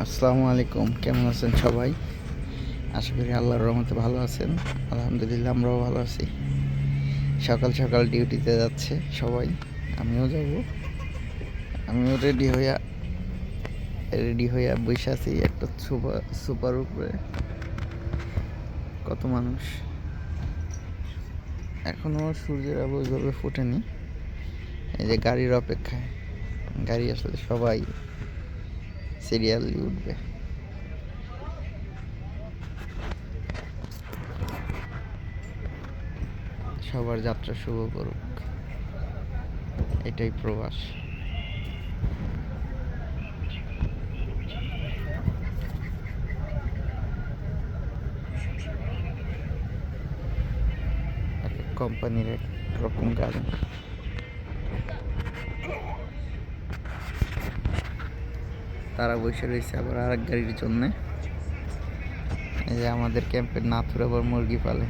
আসসালামু আলাইকুম, কেমন আছেন সবাই? আশা করি আল্লাহর রহমতে ভালো আছেন। আলহামদুলিল্লাহ আমরাও ভালো আছি। সকাল সকাল ডিউটিতে যাচ্ছে সবাই, আমিও যাব। আমিও রেডি হইয়া বসে আছি একটা সুপার উপরে। কত মানুষ, এখনও সূর্যের আলো ওইভাবে ফোটেনি। এই যে গাড়ির অপেক্ষায়, গাড়ি আসলে সবাই সিরিয়ালি উঠবে। সবার যাত্রা শুভ করুক, এটাই প্রবাস। এক এক কোম্পানির এক রকম গাড়ি। তারা বসে রয়েছে আবার আরেক গাড়ির জন্যে। এই যে আমাদের ক্যাম্পের নাথুর আবার মুরগি পালে।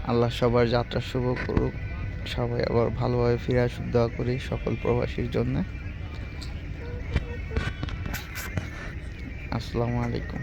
আল্লাহ সবার যাত্রা শুভ করুক, সবাই আবার ভালোভাবে ফিরে আসুক, দোয়া করি সকল প্রবাসীর জন্য। আসসালামু আলাইকুম।